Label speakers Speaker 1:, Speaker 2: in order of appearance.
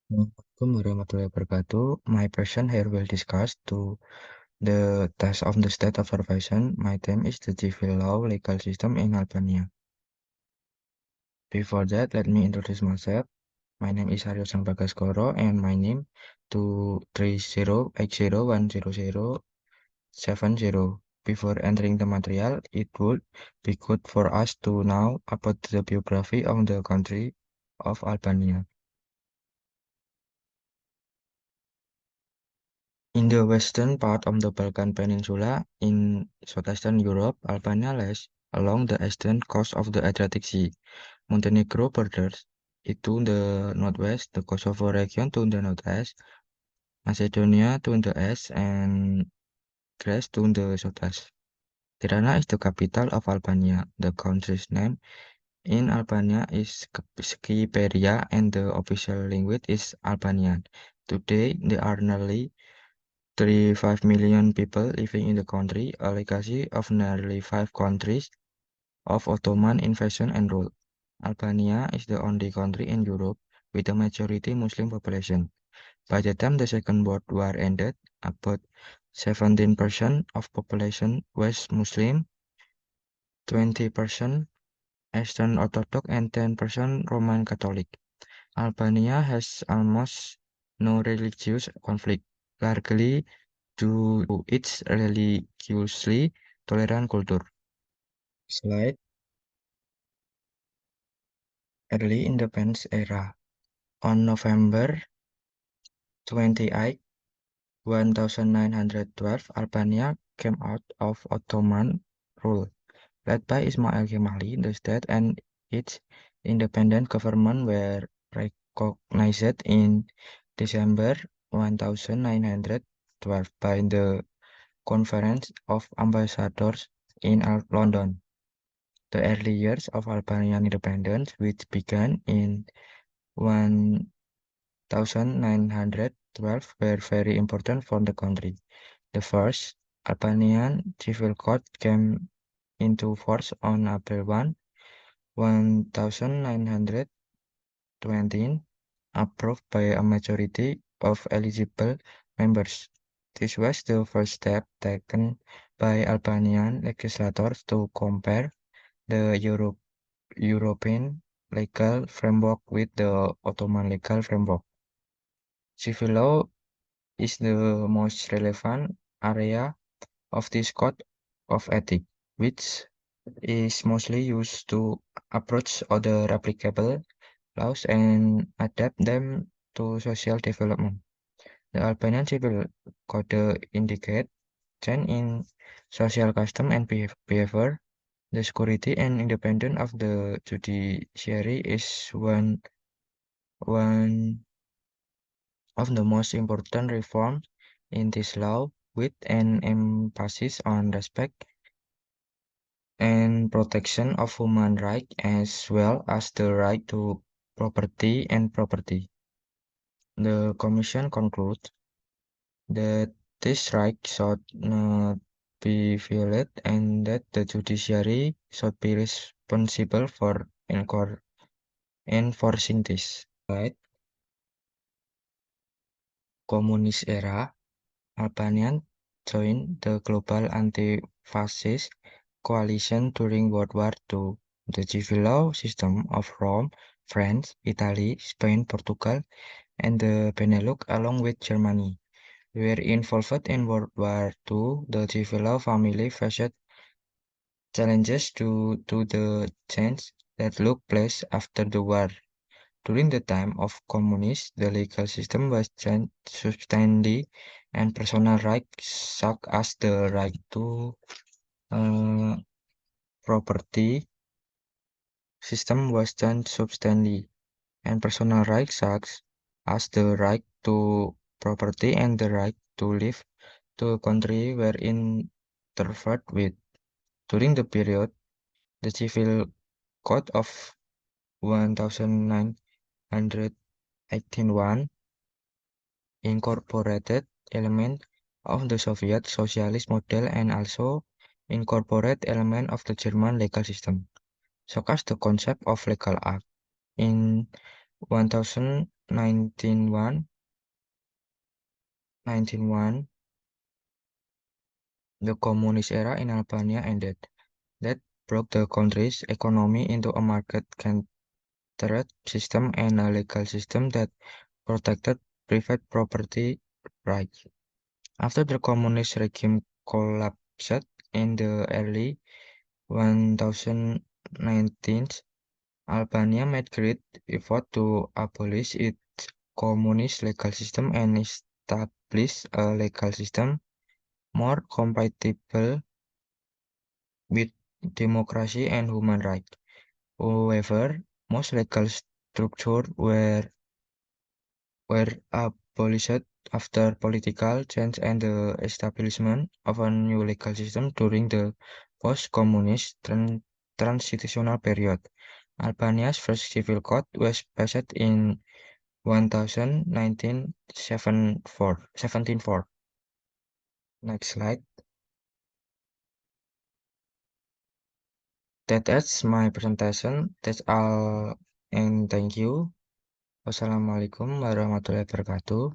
Speaker 1: Assalamualaikum warahmatullahi wabarakatuh. My person here will discuss the test of the state of supervision. My theme is the civil law legal system in Albania. Before that, let me introduce myself. My name is Aryo Sambagaskoro and my name 230801070. Before entering the material, it would be good for us to know about the biography of the country of Albania. In the western part of the Balkan Peninsula in southeastern Europe, Albania lies along the eastern coast of the Adriatic Sea. Montenegro borders it to the northwest, the Kosovo region to the northeast, Macedonia to the east, and Greece to the southeast. Tirana is the capital of Albania. The country's name in Albania is Skyperia and the official language is Albanian. Today, there are nearly 35 million people living in the country, a legacy of nearly 5 countries of Ottoman invasion and rule. Albania is the only country in Europe with a majority Muslim population. By the time the Second World War ended, about 17% of population was Muslim, 20% Eastern Orthodox, and 10% Roman Catholic. Albania has almost no religious conflict, largely due to its religiously tolerant culture. Slide. Early independence era. On November 28, 1912, Albania came out of Ottoman rule. Led by Ismail Gemayel, the state and its independent government were recognized in December 1912 by the Conference of Ambassadors in London. The early years of Albanian independence, which began in 1912, were very important for the country. The first Albanian civil code came into force on April 1, 1920, approved by a majority of eligible members. This was the first step taken by Albanian legislators to compare the European legal framework with the Ottoman legal framework. Civil law is the most relevant area of this code of ethics, which is mostly used to approach other applicable laws and adapt them to social development. The Albanian Civil Code indicates change in social custom and behavior. The security and independence of the judiciary is one of the most important reforms in this law, with an emphasis on respect and protection of human rights as well as the right to property and property. The Commission concludes that this right should not be violated and that the judiciary should be responsible for enforcing this. Right? Communist era, Albania joined the global anti-fascist coalition during World War II. The civil law system of Rome, France, Italy, Spain, Portugal, and the Benelux, along with Germany, were involved in World War II. The civil law family faced challenges due to the change that took place after the war. During the time of communists, the legal system was changed substantially, and personal rights, such as the right to uh, property system, was changed substantially, and personal rights, such as the right to property and the right to live to a country, were interfered with. During the period, the Civil Code of 1981 incorporated elements of the Soviet socialist model and also incorporate elements of the German legal system, such as the concept of legal act. In 1991, the communist era in Albania ended. That broke the country's economy into a market-centered system and a legal system that protected private property rights. After the communist regime collapsed in the early 1990s, Albania made great effort to abolish its communist legal system and establish a legal system more compatible with democracy and human rights. However, most legal structures were abolished after political change and the establishment of a new legal system during the post-communist transitional period. Albania's first civil code was passed in 1974. Next slide. That's my presentation. That's all, and thank you. Wassalamualaikum warahmatullahi wabarakatuh.